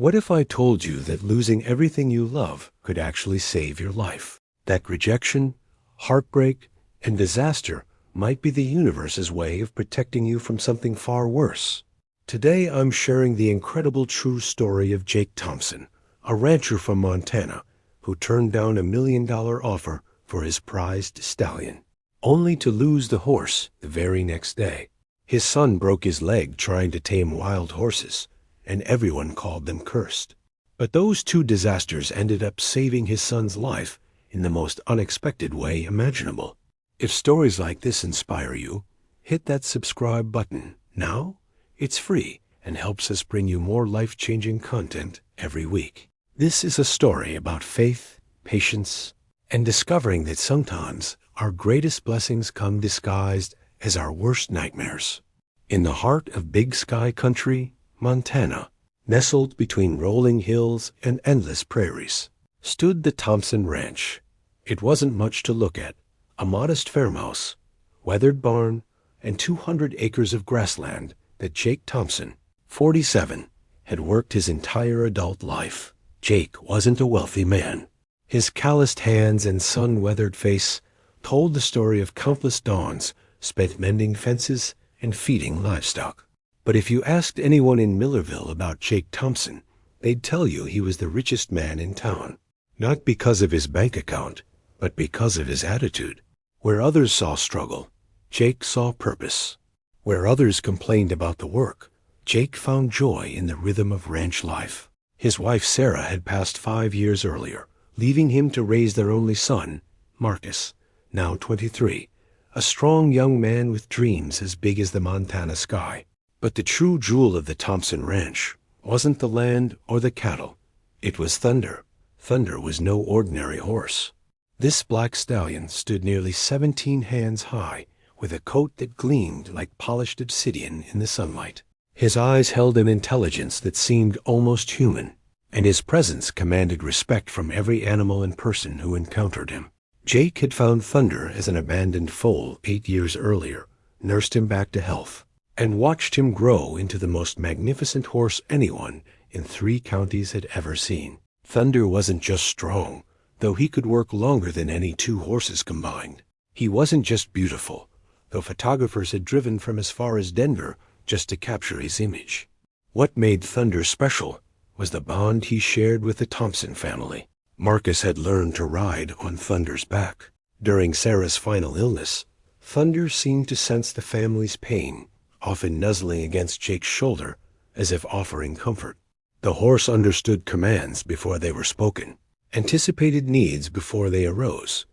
What if I told you that losing everything you love could actually save your life? That rejection, heartbreak, and disaster might be the universe's way of protecting you from something far worse. Today I'm sharing the incredible true story of Jake Thompson, a rancher from Montana who turned down $1 million offer for his prized stallion, only to lose the horse the very next day. His son broke his leg trying to tame wild horses, and everyone called them cursed. But those two disasters ended up saving his son's life in the most unexpected way imaginable. If stories like this inspire you, hit that subscribe button now. It's free and helps us bring you more life-changing content every week. This is a story about faith, patience, and discovering that sometimes our greatest blessings come disguised as our worst nightmares. In the heart of Big Sky Country, Montana, nestled between rolling hills and endless prairies, stood the Thompson Ranch. It wasn't much to look at: a modest farmhouse, weathered barn, and 200 acres of grassland that Jake Thompson, 47, had worked his entire adult life. Jake wasn't a wealthy man. His calloused hands and sun-weathered face told the story of countless dawns spent mending fences and feeding livestock. But if you asked anyone in Millerville about Jake Thompson, they'd tell you he was the richest man in town. Not because of his bank account, but because of his attitude. Where others saw struggle, Jake saw purpose. Where others complained about the work, Jake found joy in the rhythm of ranch life. His wife Sarah had passed 5 years earlier, leaving him to raise their only son, Marcus, now 23, a strong young man with dreams as big as the Montana sky. But the true jewel of the Thompson Ranch wasn't the land or the cattle. It was Thunder. Thunder was no ordinary horse. This black stallion stood nearly 17 hands high, with a coat that gleamed like polished obsidian in the sunlight. His eyes held an intelligence that seemed almost human, and his presence commanded respect from every animal and person who encountered him. Jake had found Thunder as an abandoned foal 8 years earlier, nursed him back to health, and watched him grow into the most magnificent horse anyone in 3 counties had ever seen. Thunder wasn't just strong, though he could work longer than any 2 horses combined. He wasn't just beautiful, though photographers had driven from as far as Denver just to capture his image. What made Thunder special was the bond he shared with the Thompson family. Marcus had learned to ride on Thunder's back. During Sarah's final illness, Thunder seemed to sense the family's pain, often nuzzling against Jake's shoulder as if offering comfort. The horse understood commands before they were spoken, anticipated needs before they arose,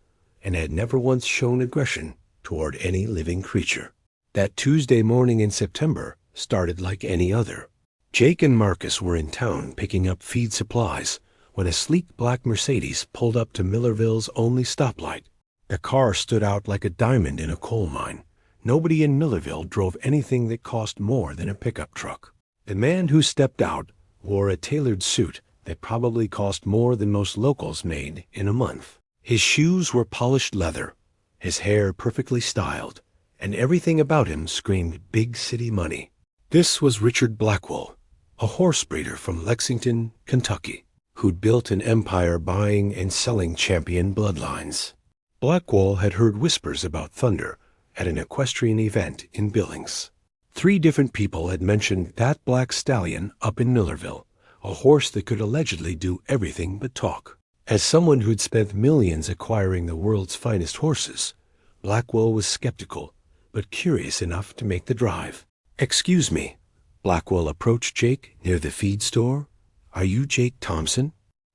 and had never once shown aggression toward any living creature. That Tuesday morning in September started like any other. Jake and Marcus were in town picking up feed supplies when a sleek black Mercedes pulled up to Millerville's only stoplight. The car stood out like a diamond in a coal mine. Nobody in Millerville drove anything that cost more than a pickup truck. The man who stepped out wore a tailored suit that probably cost more than most locals made in a month. His shoes were polished leather, his hair perfectly styled, and everything about him screamed big city money. This was Richard Blackwell, a horse breeder from Lexington, Kentucky, who'd built an empire buying and selling champion bloodlines. Blackwell had heard whispers about Thunder at an equestrian event in Billings. 3 different people had mentioned that black stallion up in Millerville, a horse that could allegedly do everything but talk. As someone who'd spent millions acquiring the world's finest horses, Blackwell was skeptical, but curious enough to make the drive. "Excuse me," Blackwell approached Jake near the feed store. "Are you Jake Thompson?"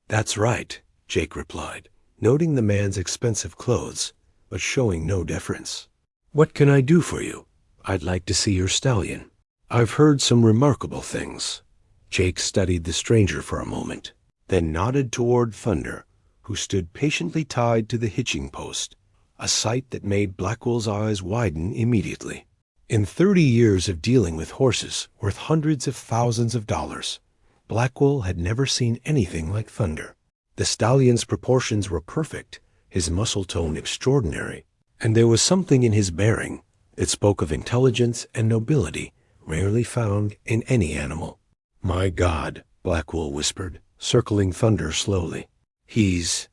"That's right," Jake replied, noting the man's expensive clothes, but showing no deference. "What can I do for you?" "I'd like to see your stallion. I've heard some remarkable things." Jake studied the stranger for a moment, then nodded toward Thunder, who stood patiently tied to the hitching post, a sight that made Blackwell's eyes widen immediately. In 30 years of dealing with horses worth hundreds of thousands of dollars, Blackwell had never seen anything like Thunder. The stallion's proportions were perfect, his muscle tone extraordinary, and there was something in his bearing that spoke of intelligence and nobility rarely found in any animal. "My God," Blackwell whispered, circling Thunder slowly. He's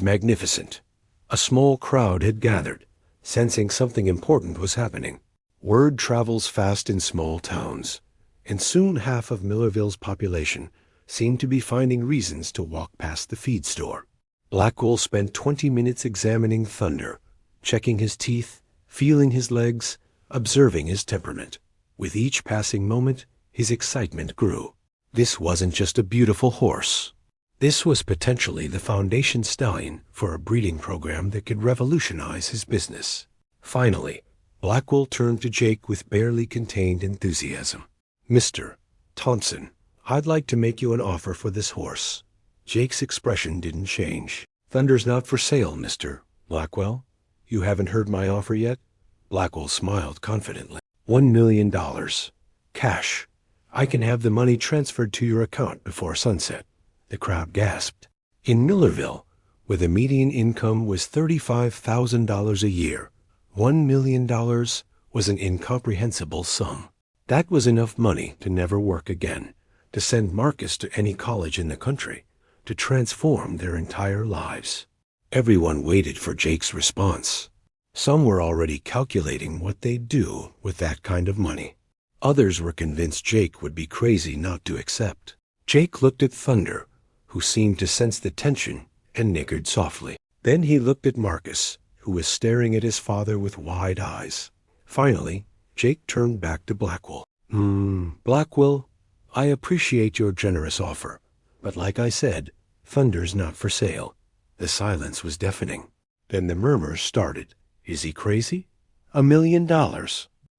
magnificent. A small crowd had gathered, sensing something important was happening. Word travels fast in small towns, and soon half of Millerville's population seemed to be finding reasons to walk past the feed store. Blackwell spent 20 minutes examining Thunder, checking his teeth, feeling his legs, observing his temperament. With each passing moment, his excitement grew. This wasn't just a beautiful horse. This was potentially the foundation stallion for a breeding program that could revolutionize his business. Finally, Blackwell turned to Jake with barely contained enthusiasm. "Mr. Thompson, I'd like to make you an offer for this horse." Jake's expression didn't change. "Thunder's not for sale, Mr. Blackwell. You haven't heard my offer yet?" Blackwell smiled confidently. $1 million. Cash. I can have the money transferred to your account before sunset." The crowd gasped. In Millerville, where the median income was $35,000 a year, $1 million was an incomprehensible sum. That was enough money to never work again, to send Marcus to any college in the country, to transform their entire lives. Everyone waited for Jake's response. Some were already calculating what they'd do with that kind of money. Others were convinced Jake would be crazy not to accept. Jake looked at Thunder, who seemed to sense the tension, and nickered softly. Then he looked at Marcus, who was staring at his father with wide eyes. Finally, Jake turned back to Blackwell. Blackwell, I appreciate your generous offer, but like I said, Thunder's not for sale." The silence was deafening. Then the murmurs started. "Is he crazy? $1 million.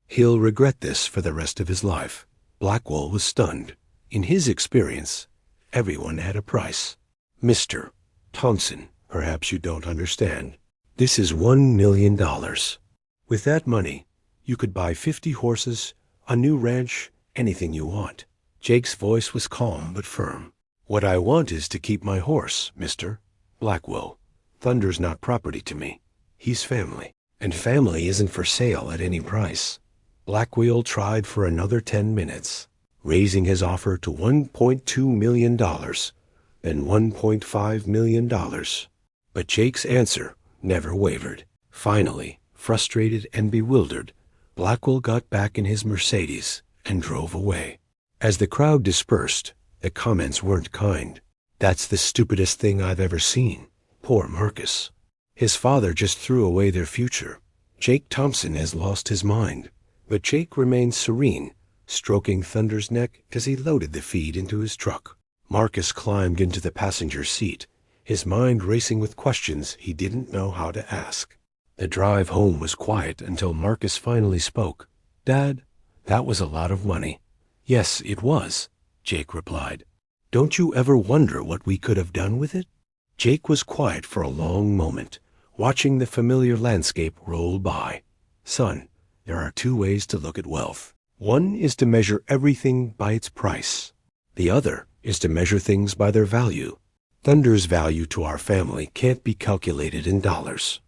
He'll regret this for the rest of his life." Blackwell was stunned. In his experience, everyone had a price. "Mr. Thompson, perhaps you don't understand. This is $1 million. With that money, you could buy 50 horses, a new ranch, anything you want." Jake's voice was calm but firm. "What I want is to keep my horse, Mr. Blackwell. Thunder's not property to me. He's family. And family isn't for sale at any price." Blackwell tried for another 10 minutes, raising his offer to $1.2 million, then $1.5 million. But Jake's answer never wavered. Finally, frustrated and bewildered, Blackwell got back in his Mercedes and drove away. As the crowd dispersed, the comments weren't kind. "That's the stupidest thing I've ever seen. Poor Marcus. His father just threw away their future. Jake Thompson has lost his mind." But Jake remained serene, stroking Thunder's neck as he loaded the feed into his truck. Marcus climbed into the passenger seat, his mind racing with questions he didn't know how to ask. The drive home was quiet until Marcus finally spoke. "Dad, that was a lot of money." "Yes, it was," Jake replied. "Don't you ever wonder what we could have done with it?" Jake was quiet for a long moment, watching the familiar landscape roll by. "Son, there are two ways to look at wealth. One is to measure everything by its price. The other is to measure things by their value. Thunder's value to our family can't be calculated in dollars."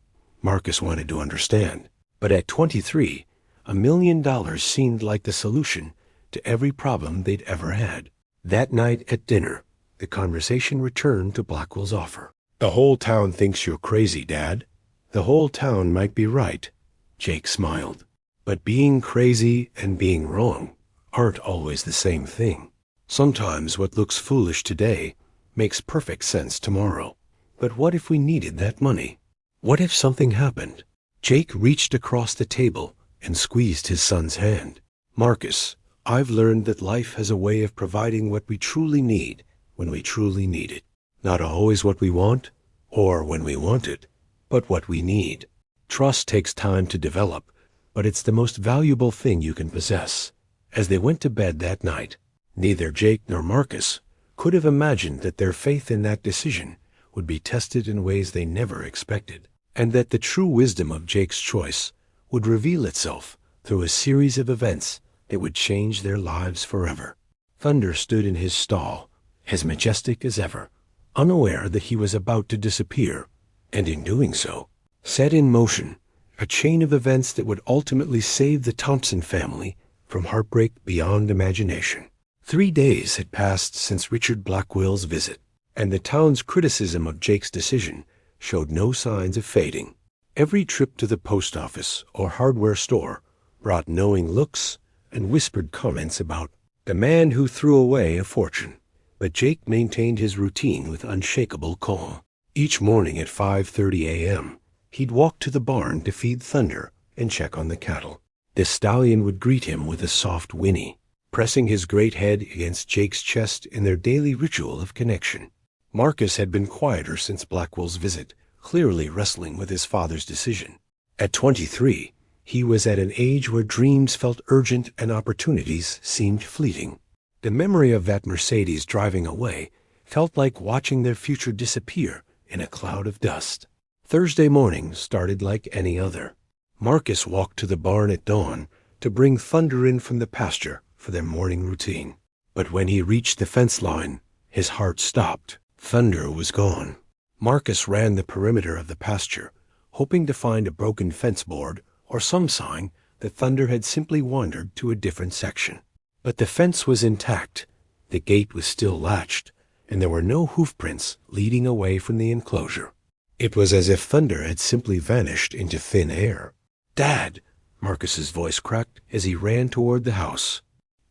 Marcus wanted to understand, but at 23, $1 million seemed like the solution to every problem they'd ever had. That night at dinner, the conversation returned to Blackwell's offer. "The whole town thinks you're crazy, Dad." "The whole town might be right," Jake smiled. "But being crazy and being wrong aren't always the same thing. Sometimes what looks foolish today makes perfect sense tomorrow. But what if we needed that money? What if something happened?" Jake reached across the table and squeezed his son's hand. "Marcus, I've learned that life has a way of providing what we truly need when we truly need it. Not always what we want or when we want it, but what we need. Trust takes time to develop, but it's the most valuable thing you can possess." As they went to bed that night, neither Jake nor Marcus could have imagined that their faith in that decision would be tested in ways they never expected, and that the true wisdom of Jake's choice would reveal itself through a series of events that would change their lives forever. Thunder stood in his stall, as majestic as ever, unaware that he was about to disappear, and in doing so, set in motion a chain of events that would ultimately save the Thompson family from heartbreak beyond imagination. 3 days had passed since Richard Blackwell's visit, and the town's criticism of Jake's decision showed no signs of fading. Every trip to the post office or hardware store brought knowing looks and whispered comments about the man who threw away a fortune. But Jake maintained his routine with unshakable calm. Each morning at 5:30 a.m., he'd walk to the barn to feed Thunder and check on the cattle. The stallion would greet him with a soft whinny, pressing his great head against Jake's chest in their daily ritual of connection. Marcus had been quieter since Blackwell's visit, clearly wrestling with his father's decision. At 23, he was at an age where dreams felt urgent and opportunities seemed fleeting. The memory of that Mercedes driving away felt like watching their future disappear in a cloud of dust. Thursday morning started like any other. Marcus walked to the barn at dawn to bring Thunder in from the pasture for their morning routine. But when he reached the fence line, his heart stopped. Thunder was gone. Marcus ran the perimeter of the pasture, hoping to find a broken fence board or some sign that Thunder had simply wandered to a different section. But the fence was intact, the gate was still latched, and there were no hoofprints leading away from the enclosure. It was as if Thunder had simply vanished into thin air. "Dad!" Marcus's voice cracked as he ran toward the house.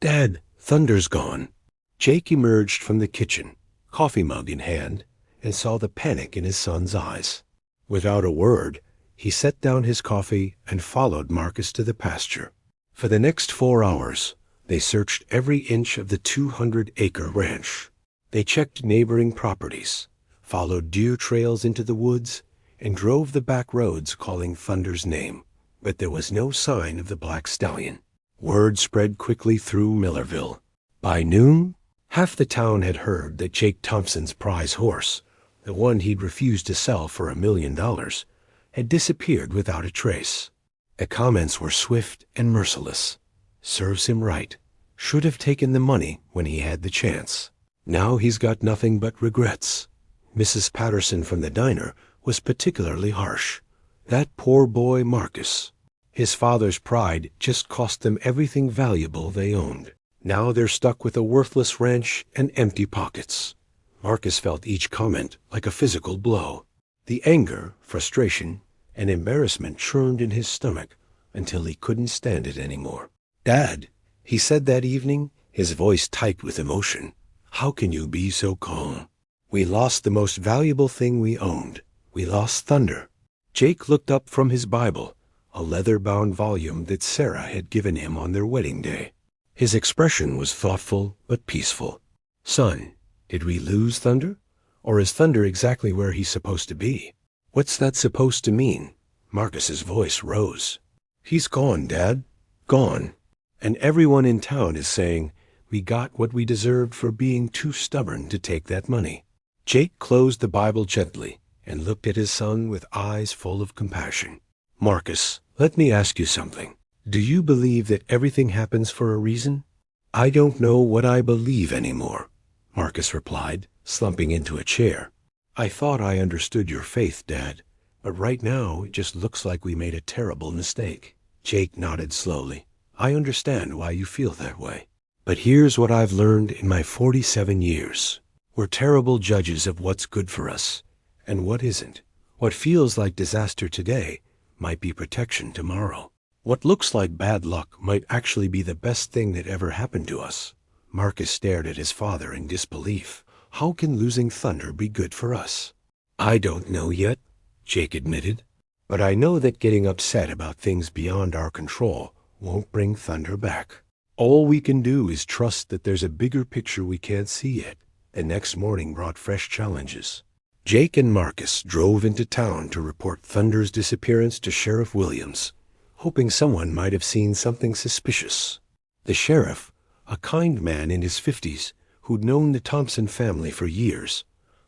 "Dad, Thunder's gone." Jake emerged from the kitchen, coffee mug in hand, and saw the panic in his son's eyes. Without a word, he set down his coffee and followed Marcus to the pasture. For the next 4 hours, they searched every inch of the 200-acre ranch. They checked neighboring properties, followed deer trails into the woods, and drove the back roads calling Thunder's name. But there was no sign of the black stallion. Word spread quickly through Millerville. By noon, half the town had heard that Jake Thompson's prize horse, the one he'd refused to sell for $1 million, had disappeared without a trace. The comments were swift and merciless. "Serves him right. Should have taken the money when he had the chance. Now he's got nothing but regrets." Mrs. Patterson from the diner was particularly harsh. That poor boy Marcus. His father's pride just cost them everything valuable they owned. Now they're stuck with a worthless ranch and empty pockets. Marcus felt each comment like a physical blow. The anger, frustration, and embarrassment churned in his stomach until he couldn't stand it anymore. "Dad," he said that evening, his voice tight with emotion, "how can you be so calm? We lost the most valuable thing we owned. We lost Thunder." Jake looked up from his Bible, a leather-bound volume that Sarah had given him on their wedding day. His expression was thoughtful but peaceful. "Son, did we lose Thunder? Or is Thunder exactly where he's supposed to be?" "What's that supposed to mean?" Marcus's voice rose. "He's gone, Dad. Gone. And everyone in town is saying we got what we deserved for being too stubborn to take that money." Jake closed the Bible gently and looked at his son with eyes full of compassion. "Marcus, let me ask you something. Do you believe that everything happens for a reason?" "I don't know what I believe anymore," Marcus replied, slumping into a chair. "I thought I understood your faith, Dad, but right now it just looks like we made a terrible mistake." Jake nodded slowly. "I understand why you feel that way. But here's what I've learned in my 47 years. We're terrible judges of what's good for us and what isn't. What feels like disaster today might be protection tomorrow. What looks like bad luck might actually be the best thing that ever happened to us." Marcus stared at his father in disbelief. "How can losing Thunder be good for us?" "I don't know yet," Jake admitted. "But I know that getting upset about things beyond our control won't bring Thunder back. All we can do is trust that there's a bigger picture we can't see yet." The next morning brought fresh challenges. Jake and Marcus drove into town to report Thunder's disappearance to Sheriff Williams, hoping someone might have seen something suspicious. The sheriff, a kind man in his 50s who'd known the Thompson family for years,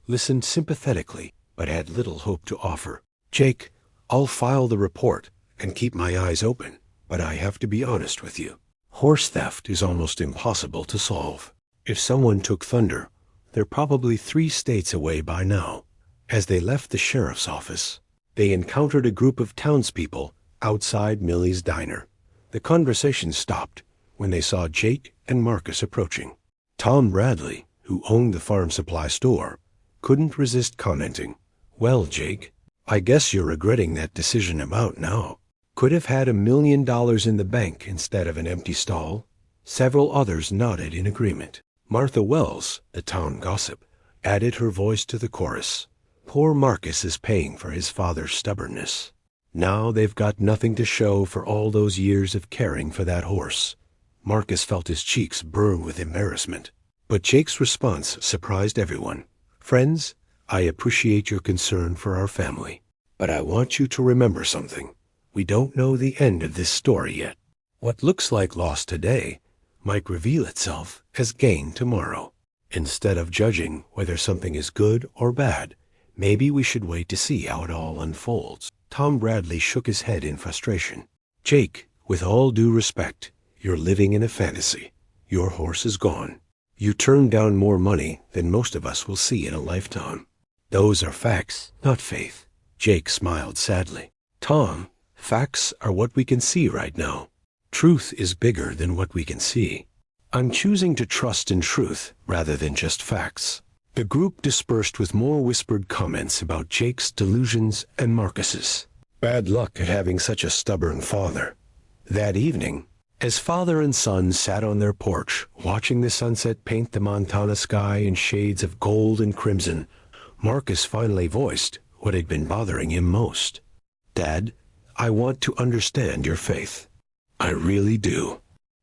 listened sympathetically but had little hope to offer. "Jake, I'll file the report and keep my eyes open, but I have to be honest with you. Horse theft is almost impossible to solve. If someone took Thunder, they're probably 3 states away by now." As they left the sheriff's office, they encountered a group of townspeople outside Millie's diner. The conversation stopped when they saw Jake and Marcus approaching. Tom Bradley, who owned the farm supply store, couldn't resist commenting, "Well, Jake, I guess you're regretting that decision about now. Could have had $1 million in the bank instead of an empty stall." Several others nodded in agreement. Martha Wells, the town gossip, added her voice to the chorus. "Poor Marcus is paying for his father's stubbornness. Now they've got nothing to show for all those years of caring for that horse." Marcus felt his cheeks burn with embarrassment. But Jake's response surprised everyone. "Friends, I appreciate your concern for our family. But I want you to remember something. We don't know the end of this story yet. What looks like loss today might reveal itself as gain tomorrow. Instead of judging whether something is good or bad, maybe we should wait to see how it all unfolds." Tom Bradley shook his head in frustration. "Jake, with all due respect, you're living in a fantasy. Your horse is gone. You turned down more money than most of us will see in a lifetime. Those are facts, not faith." Jake smiled sadly. "Tom, facts are what we can see right now. Truth is bigger than what we can see. I'm choosing to trust in truth rather than just facts." The group dispersed with more whispered comments about Jake's delusions and Marcus's. Bad luck at having such a stubborn father. That evening, as father and son sat on their porch, watching the sunset paint the Montana sky in shades of gold and crimson, Marcus finally voiced what had been bothering him most. "Dad, I want to understand your faith. I really do.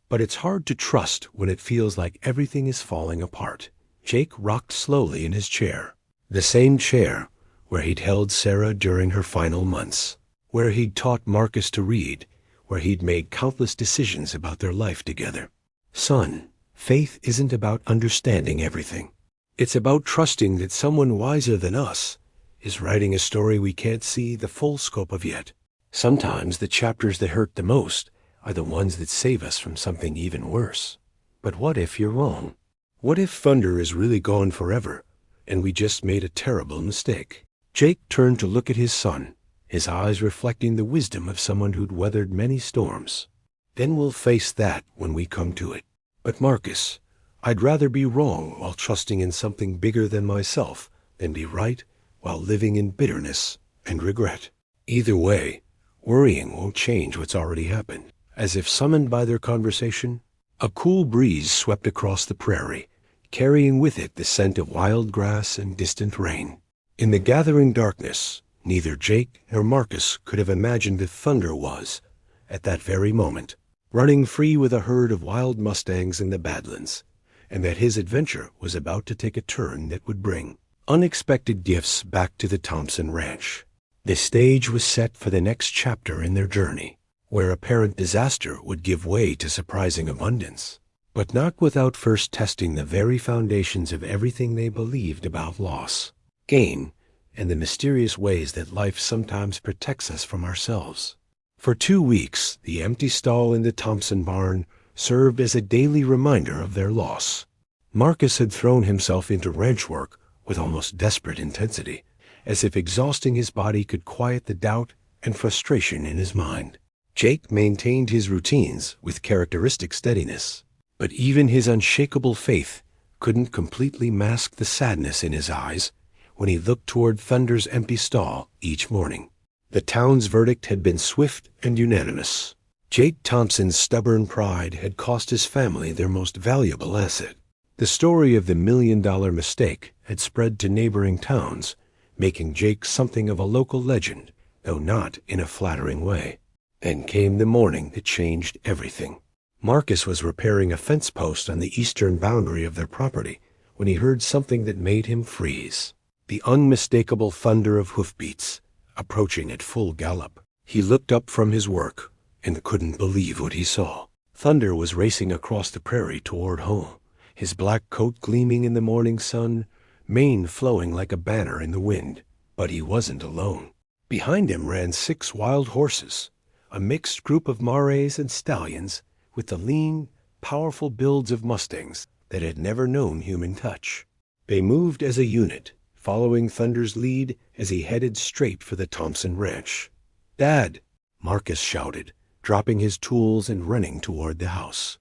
But it's hard to trust when it feels like everything is falling apart." Jake rocked slowly in his chair. The same chair where he'd held Sarah during her final months, where he'd taught Marcus to read, where he'd made countless decisions about their life together. "Son, faith isn't about understanding everything. It's about trusting that someone wiser than us is writing a story we can't see the full scope of yet. Sometimes the chapters that hurt the most are the ones that save us from something even worse. But what if you're wrong? What if Thunder is really gone forever, and we just made a terrible mistake?" Jake turned to look at his son, his eyes reflecting the wisdom of someone who'd weathered many storms. "Then we'll face that when we come to it. But Marcus, I'd rather be wrong while trusting in something bigger than myself than be right while living in bitterness and regret. Either way, worrying won't change what's already happened." As if summoned by their conversation, a cool breeze swept across the prairie, carrying with it the scent of wild grass and distant rain. In the gathering darkness, neither Jake nor Marcus could have imagined that Thunder was, at that very moment, running free with a herd of wild mustangs in the Badlands, and that his adventure was about to take a turn that would bring unexpected gifts back to the Thompson ranch. The stage was set for the next chapter in their journey, where apparent disaster would give way to surprising abundance, but not without first testing the very foundations of everything they believed about loss, gain, and the mysterious ways that life sometimes protects us from ourselves. For 2 weeks, the empty stall in the Thompson barn served as a daily reminder of their loss. Marcus had thrown himself into ranch work with almost desperate intensity, as if exhausting his body could quiet the doubt and frustration in his mind. Jake maintained his routines with characteristic steadiness, but even his unshakable faith couldn't completely mask the sadness in his eyes when he looked toward Thunder's empty stall each morning. The town's verdict had been swift and unanimous. Jake Thompson's stubborn pride had cost his family their most valuable asset. The story of the $1 million mistake had spread to neighboring towns, making Jake something of a local legend, though not in a flattering way. Then came the morning that changed everything. Marcus was repairing a fence post on the eastern boundary of their property when he heard something that made him freeze. The unmistakable thunder of hoofbeats, approaching at full gallop. He looked up from his work and couldn't believe what he saw. Thunder was racing across the prairie toward home, his black coat gleaming in the morning sun, mane flowing like a banner in the wind. But he wasn't alone. Behind him ran 6 wild horses, a mixed group of mares and stallions with the lean, powerful builds of mustangs that had never known human touch. They moved as a unit, following Thunder's lead as he headed straight for the Thompson ranch. "Dad!" Marcus shouted, dropping his tools and running toward the house.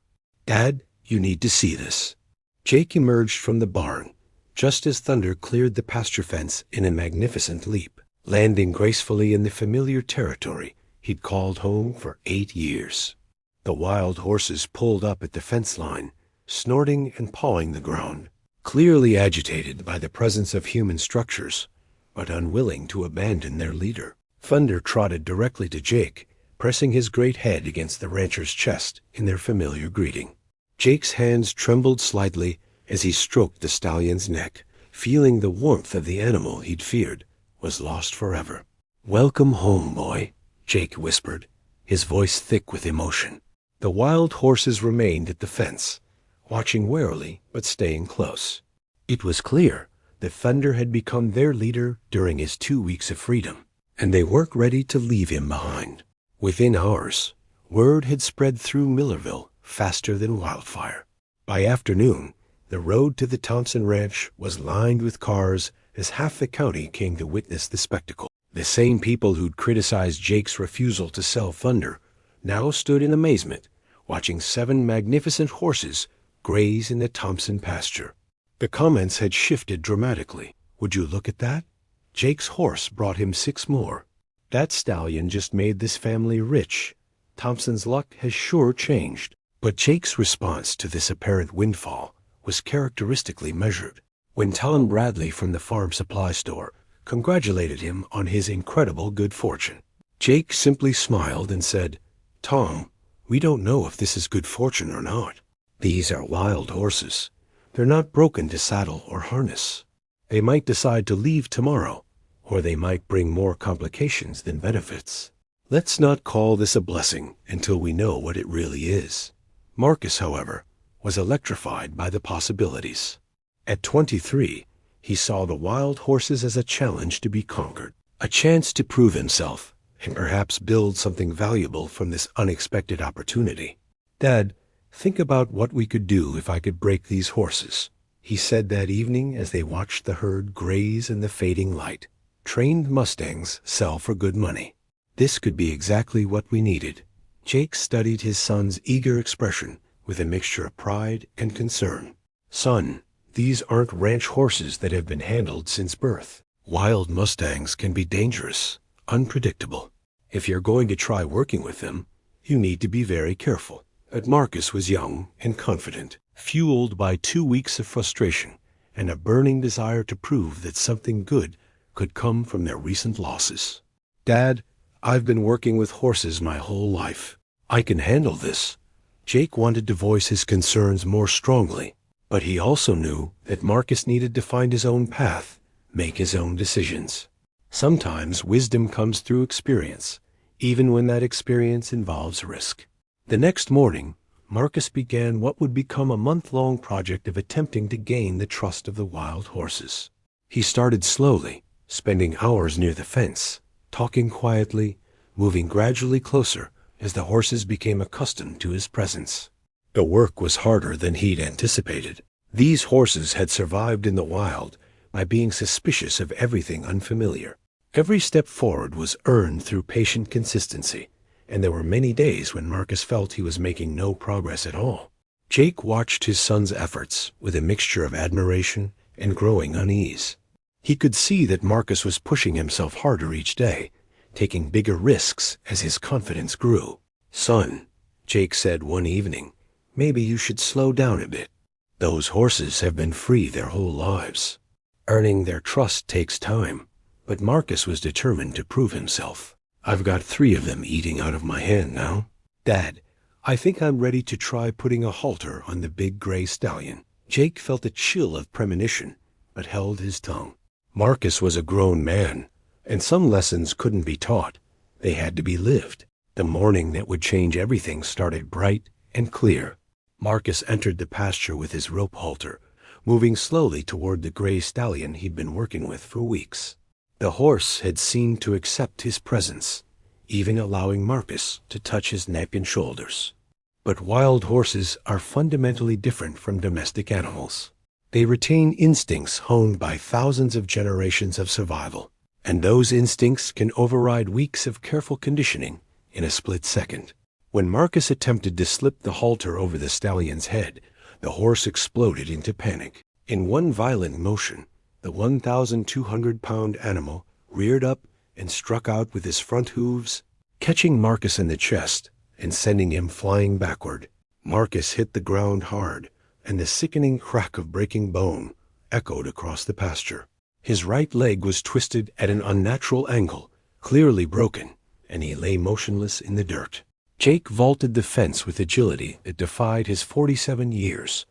"Dad, you need to see this." Jake emerged from the barn just as Thunder cleared the pasture fence in a magnificent leap, landing gracefully in the familiar territory he'd called home for 8 years. The wild horses pulled up at the fence line, snorting and pawing the ground, clearly agitated by the presence of human structures, but unwilling to abandon their leader. Thunder trotted directly to Jake, pressing his great head against the rancher's chest in their familiar greeting. Jake's hands trembled slightly as he stroked the stallion's neck, feeling the warmth of the animal he'd feared was lost forever. "Welcome home, boy," Jake whispered, his voice thick with emotion. The wild horses remained at the fence, watching warily but staying close. It was clear that Thunder had become their leader during his 2 weeks of freedom, and they weren't ready to leave him behind. Within hours, word had spread through Millerville faster than wildfire. By afternoon, the road to the Thompson ranch was lined with cars as half the county came to witness the spectacle. The same people who'd criticized Jake's refusal to sell Thunder now stood in amazement, watching 7 magnificent horses graze in the Thompson pasture. The comments had shifted dramatically. "Would you look at that? Jake's horse brought him 6 more. That stallion just made this family rich. Thompson's luck has sure changed." But Jake's response to this apparent windfall was characteristically measured. When Tom Bradley from the farm supply store congratulated him on his incredible good fortune, Jake simply smiled and said, "Tom, we don't know if this is good fortune or not. These are wild horses. They're not broken to saddle or harness. They might decide to leave tomorrow, or they might bring more complications than benefits. Let's not call this a blessing until we know what it really is." Marcus, however, was electrified by the possibilities. At 23, he saw the wild horses as a challenge to be conquered, a chance to prove himself and perhaps build something valuable from this unexpected opportunity. "Dad, think about what we could do if I could break these horses," he said that evening as they watched the herd graze in the fading light. "Trained mustangs sell for good money. This could be exactly what we needed." Jake studied his son's eager expression with a mixture of pride and concern. "Son, these aren't ranch horses that have been handled since birth. Wild mustangs can be dangerous, unpredictable. If you're going to try working with them, you need to be very careful." But Marcus was young and confident, fueled by 2 weeks of frustration and a burning desire to prove that something good could come from their recent losses. "Dad, I've been working with horses my whole life. I can handle this." Jake wanted to voice his concerns more strongly, but he also knew that Marcus needed to find his own path, make his own decisions. Sometimes wisdom comes through experience, even when that experience involves risk. The next morning, Marcus began what would become a month-long project of attempting to gain the trust of the wild horses. He started slowly, spending hours near the fence, talking quietly, moving gradually closer as the horses became accustomed to his presence. The work was harder than he'd anticipated. These horses had survived in the wild by being suspicious of everything unfamiliar. Every step forward was earned through patient consistency, and there were many days when Marcus felt he was making no progress at all. Jake watched his son's efforts with a mixture of admiration and growing unease. He could see that Marcus was pushing himself harder each day, taking bigger risks as his confidence grew. "Son," Jake said one evening, "maybe you should slow down a bit. Those horses have been free their whole lives. Earning their trust takes time." But Marcus was determined to prove himself. "I've got 3 of them eating out of my hand now. Dad, I think I'm ready to try putting a halter on the big gray stallion." Jake felt a chill of premonition, but held his tongue. Marcus was a grown man, and some lessons couldn't be taught. They had to be lived. The morning that would change everything started bright and clear. Marcus entered the pasture with his rope halter, moving slowly toward the gray stallion he'd been working with for weeks. The horse had seemed to accept his presence, even allowing Marcus to touch his neck and shoulders. But wild horses are fundamentally different from domestic animals. They retain instincts honed by thousands of generations of survival, and those instincts can override weeks of careful conditioning in a split second. When Marcus attempted to slip the halter over the stallion's head, The horse exploded into panic. In one violent motion, the 1,200-pound animal reared up and struck out with his front hooves, catching Marcus in the chest and sending him flying backward. Marcus hit the ground hard, and the sickening crack of breaking bone echoed across the pasture. His right leg was twisted at an unnatural angle, clearly broken, and he lay motionless in the dirt. Jake vaulted the fence with agility that defied his 47 years,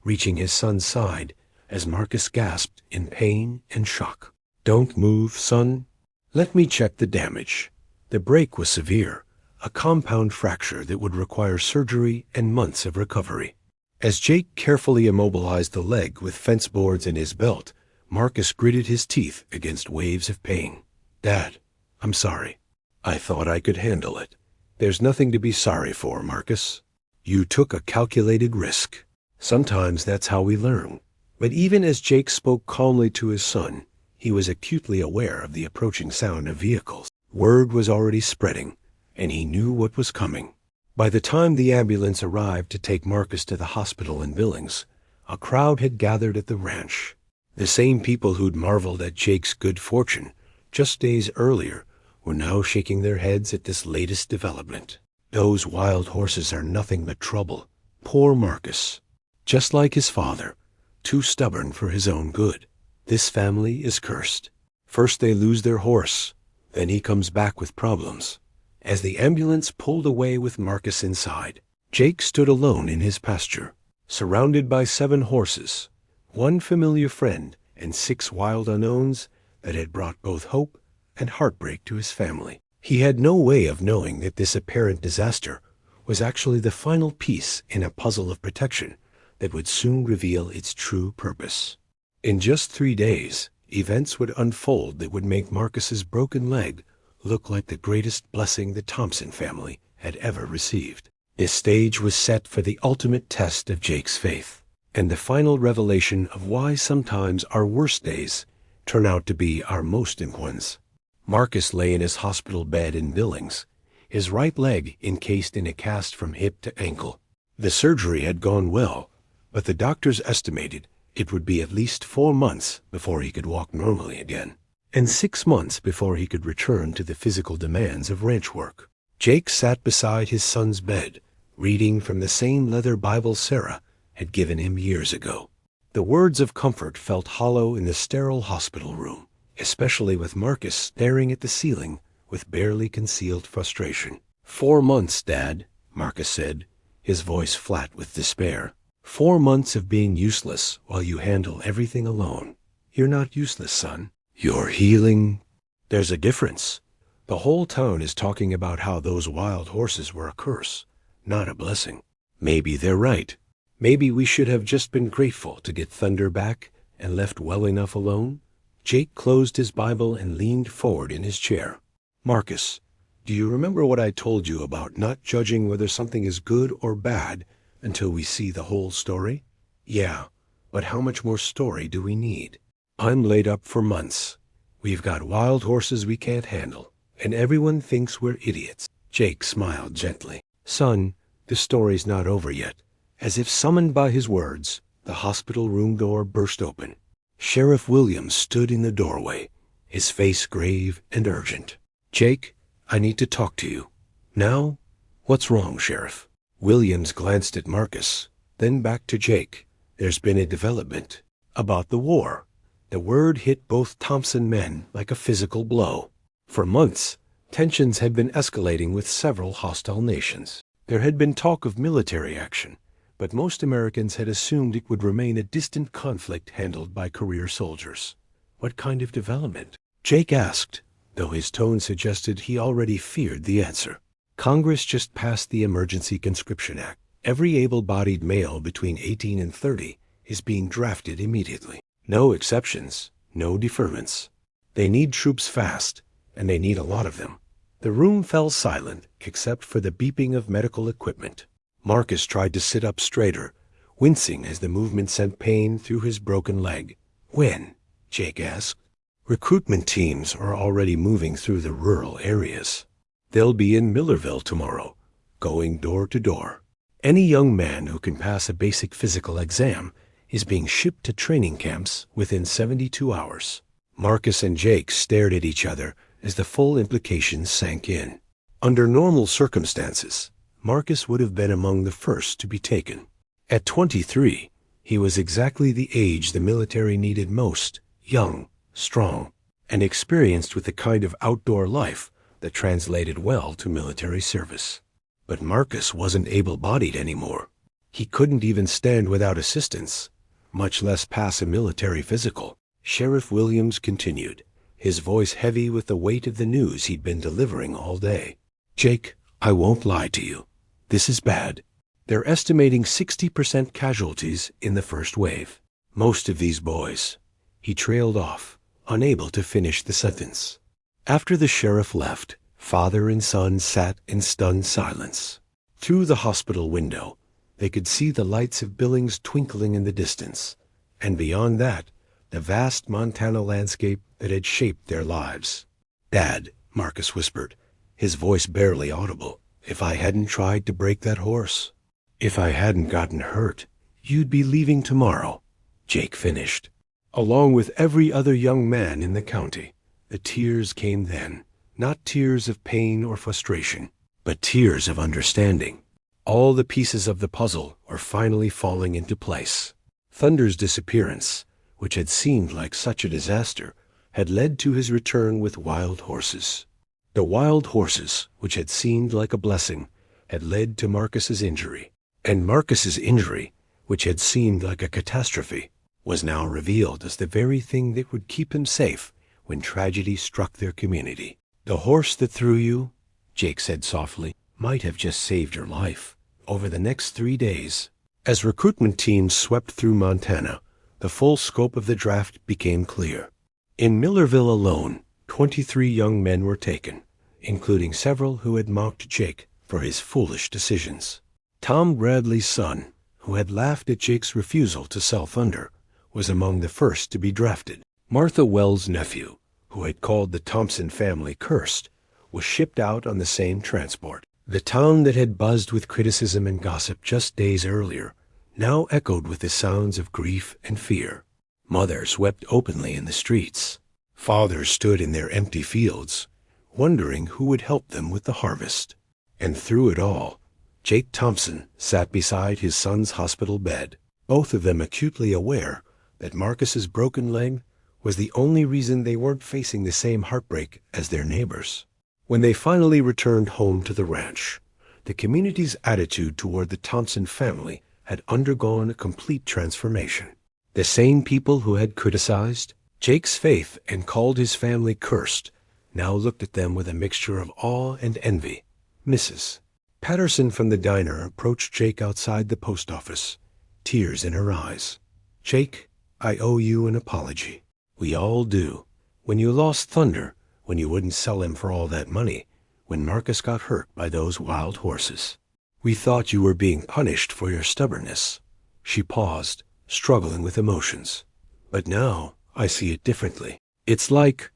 reaching his son's side as Marcus gasped in pain and shock. "Don't move, son. Let me check the damage." The break was severe, a compound fracture that would require surgery and months of recovery. As Jake carefully immobilized the leg with fence boards in his belt, Marcus gritted his teeth against waves of pain. "Dad, I'm sorry. I thought I could handle it." "There's nothing to be sorry for, Marcus. You took a calculated risk. Sometimes that's how we learn." But even as Jake spoke calmly to his son, he was acutely aware of the approaching sound of vehicles. Word was already spreading, and he knew what was coming. By the time the ambulance arrived to take Marcus to the hospital in Billings, a crowd had gathered at the ranch. The same people who'd marveled at Jake's good fortune just days earlier were now shaking their heads at this latest development. "Those wild horses are nothing but trouble. Poor Marcus. Just like his father, too stubborn for his own good. This family is cursed. First they lose their horse, then he comes back with problems." As the ambulance pulled away with Marcus inside, Jake stood alone in his pasture, surrounded by 7 horses, 1 familiar friend, and 6 wild unknowns that had brought both hope and heartbreak to his family. He had no way of knowing that this apparent disaster was actually the final piece in a puzzle of protection that would soon reveal its true purpose. In just 3 days, events would unfold that would make Marcus's broken leg look like the greatest blessing the Thompson family had ever received. This stage was set for the ultimate test of Jake's faith, and the final revelation of why sometimes our worst days turn out to be our most important ones. Marcus lay in his hospital bed in Billings, his right leg encased in a cast from hip to ankle. The surgery had gone well, but the doctors estimated it would be at least 4 months before he could walk normally again, and 6 months before he could return to the physical demands of ranch work. Jake sat beside his son's bed, reading from the same leather Bible Sarah had given him years ago. The words of comfort felt hollow in the sterile hospital room, especially with Marcus staring at the ceiling with barely concealed frustration. 4 months, Dad, Marcus said, his voice flat with despair. 4 months of being useless while you handle everything alone. You're not useless, son. You're healing. There's a difference. The whole town is talking about how those wild horses were a curse, not a blessing. Maybe they're right. Maybe we should have just been grateful to get Thunder back and left well enough alone. Jake closed his Bible and leaned forward in his chair. Marcus, do you remember what I told you about not judging whether something is good or bad until we see the whole story? Yeah, but how much more story do we need? I'm laid up for months. We've got wild horses we can't handle, and everyone thinks we're idiots. Jake smiled gently. Son, the story's not over yet. As if summoned by his words, the hospital room door burst open. Sheriff Williams stood in the doorway, his face grave and urgent. Jake, I need to talk to you. Now? What's wrong, Sheriff? Williams glanced at Marcus, then back to Jake. There's been a development. About the war. The word hit both Thompson men like a physical blow. For months, tensions had been escalating with several hostile nations. There had been talk of military action, but most Americans had assumed it would remain a distant conflict handled by career soldiers. What kind of development? Jake asked, though his tone suggested he already feared the answer. Congress just passed the Emergency Conscription Act. Every able-bodied male between 18 and 30 is being drafted immediately. No exceptions, no deferments. They need troops fast, and they need a lot of them. The room fell silent, except for the beeping of medical equipment. Marcus tried to sit up straighter, wincing as the movement sent pain through his broken leg. When? Jake asked. Recruitment teams are already moving through the rural areas. They'll be in Millerville tomorrow, going door to door. Any young man who can pass a basic physical exam is being shipped to training camps within 72 hours. Marcus and Jake stared at each other as the full implications sank in. Under normal circumstances, Marcus would have been among the first to be taken. At 23, he was exactly the age the military needed most, young, strong, and experienced with the kind of outdoor life that translated well to military service. But Marcus wasn't able-bodied anymore. He couldn't even stand without assistance, much less pass a military physical. Sheriff Williams continued, his voice heavy with the weight of the news he'd been delivering all day. Jake, I won't lie to you. This is bad. They're estimating 60% casualties in the first wave. Most of these boys. He trailed off, unable to finish the sentence. After the sheriff left, father and son sat in stunned silence. Through the hospital window, they could see the lights of Billings twinkling in the distance, and beyond that, the vast Montana landscape that had shaped their lives. Dad, Marcus whispered, his voice barely audible, if I hadn't tried to break that horse, if I hadn't gotten hurt, you'd be leaving tomorrow, Jake finished. Along with every other young man in the county, the tears came then, not tears of pain or frustration, but tears of understanding. All the pieces of the puzzle were finally falling into place. Thunder's disappearance, which had seemed like such a disaster, had led to his return with wild horses. The wild horses, which had seemed like a blessing, had led to Marcus's injury. And Marcus's injury, which had seemed like a catastrophe, was now revealed as the very thing that would keep him safe when tragedy struck their community. The horse that threw you, Jake said softly, might have just saved your life. Over the next 3 days, as recruitment teams swept through Montana, the full scope of the draft became clear. In Millerville alone, 23 young men were taken, including several who had mocked Jake for his foolish decisions. Tom Bradley's son, who had laughed at Jake's refusal to sell Thunder, was among the first to be drafted. Martha Wells' nephew, who had called the Thompson family cursed, was shipped out on the same transport. The town that had buzzed with criticism and gossip just days earlier now echoed with the sounds of grief and fear. Mothers wept openly in the streets. Fathers stood in their empty fields, wondering who would help them with the harvest. And through it all, Jake Thompson sat beside his son's hospital bed, both of them acutely aware that Marcus's broken leg was the only reason they weren't facing the same heartbreak as their neighbors. When they finally returned home to the ranch, the community's attitude toward the Thompson family had undergone a complete transformation. The same people who had criticized Jake's faith and called his family cursed now looked at them with a mixture of awe and envy. Mrs. Patterson from the diner approached Jake outside the post office, tears in her eyes. Jake, I owe you an apology. We all do. When you lost Thunder, when you wouldn't sell him for all that money, when Marcus got hurt by those wild horses. We thought you were being punished for your stubbornness. She paused, struggling with emotions. But now I see it differently. It's like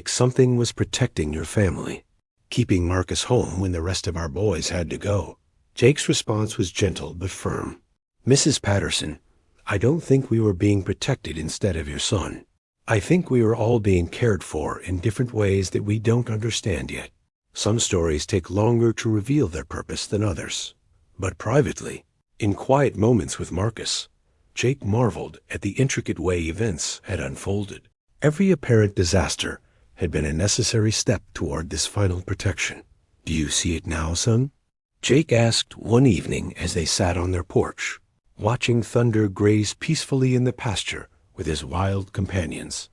something was protecting your family, keeping Marcus home when the rest of our boys had to go. Jake's response was gentle but firm. Mrs. Patterson, I don't think we were being protected instead of your son. I think we were all being cared for in different ways that we don't understand yet. Some stories take longer to reveal their purpose than others. But privately, in quiet moments with Marcus, Jake marveled at the intricate way events had unfolded. Every apparent disaster had been a necessary step toward this final protection. Do you see it now, son? Jake asked one evening as they sat on their porch, watching Thunder graze peacefully in the pasture with his wild companions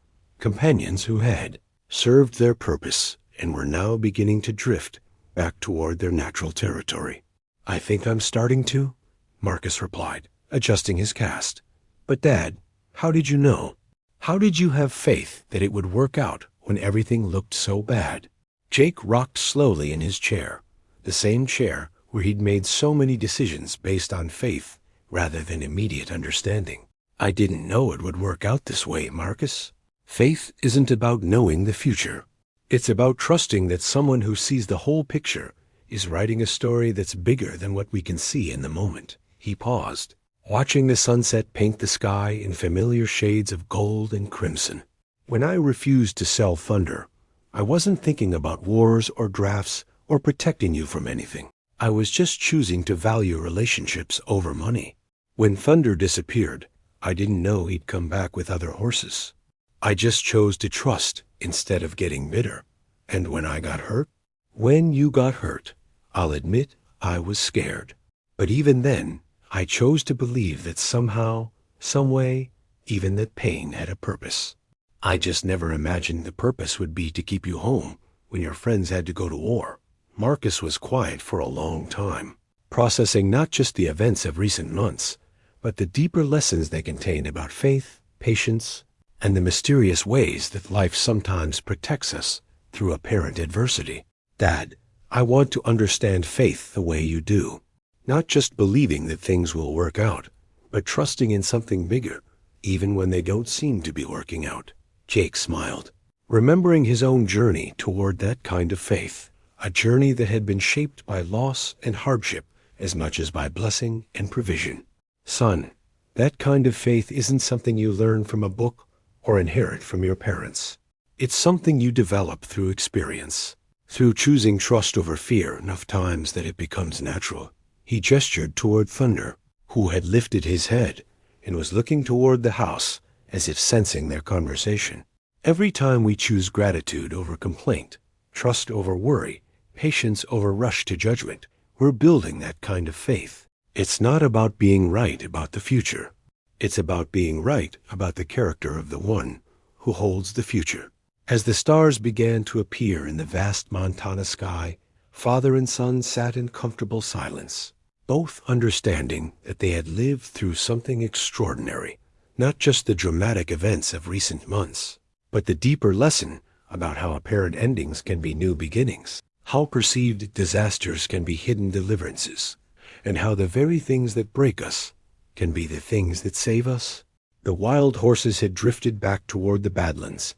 who had served their purpose and were now beginning to drift back toward their natural territory. I think I'm starting to, Marcus replied, adjusting his cast. But Dad, how did you know? How did you have faith that it would work out when everything looked so bad? Jake rocked slowly in his chair, the same chair where he'd made so many decisions based on faith rather than immediate understanding. I didn't know it would work out this way, Marcus. Faith isn't about knowing the future. It's about trusting that someone who sees the whole picture is writing a story that's bigger than what we can see in the moment. He paused, watching the sunset paint the sky in familiar shades of gold and crimson. When I refused to sell Thunder, I wasn't thinking about wars or drafts or protecting you from anything. I was just choosing to value relationships over money. When Thunder disappeared, I didn't know he'd come back with other horses. I just chose to trust instead of getting bitter. And when I got hurt, when you got hurt, I'll admit I was scared. But even then, I chose to believe that somehow, some way, even that pain had a purpose. I just never imagined the purpose would be to keep you home when your friends had to go to war. Marcus was quiet for a long time, processing not just the events of recent months, but the deeper lessons they contained about faith, patience, and the mysterious ways that life sometimes protects us through apparent adversity. Dad, I want to understand faith the way you do. Not just believing that things will work out, but trusting in something bigger, even when they don't seem to be working out. Jake smiled, remembering his own journey toward that kind of faith, a journey that had been shaped by loss and hardship as much as by blessing and provision. Son, that kind of faith isn't something you learn from a book or inherit from your parents. It's something you develop through experience, through choosing trust over fear enough times that it becomes natural. He gestured toward Thunder, who had lifted his head and was looking toward the house as if sensing their conversation. Every time we choose gratitude over complaint, trust over worry, patience over rush to judgment, we're building that kind of faith. It's not about being right about the future. It's about being right about the character of the one who holds the future. As the stars began to appear in the vast Montana sky, father and son sat in comfortable silence, both understanding that they had lived through something extraordinary, not just the dramatic events of recent months, but the deeper lesson about how apparent endings can be new beginnings, how perceived disasters can be hidden deliverances, and how the very things that break us can be the things that save us. The wild horses had drifted back toward the Badlands,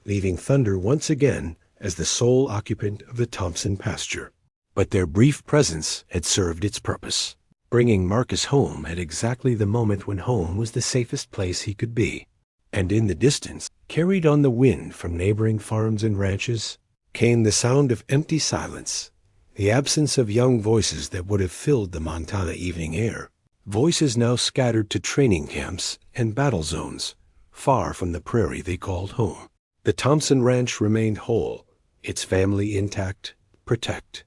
leaving Thunder once again as the sole occupant of the Thompson pasture. But their brief presence had served its purpose, bringing Marcus home at exactly the moment when home was the safest place he could be. And in the distance, carried on the wind from neighboring farms and ranches, came the sound of empty silence, the absence of young voices that would have filled the Montana evening air, voices now scattered to training camps and battle zones, far from the prairie they called home. The Thompson ranch remained whole, its family intact, protect.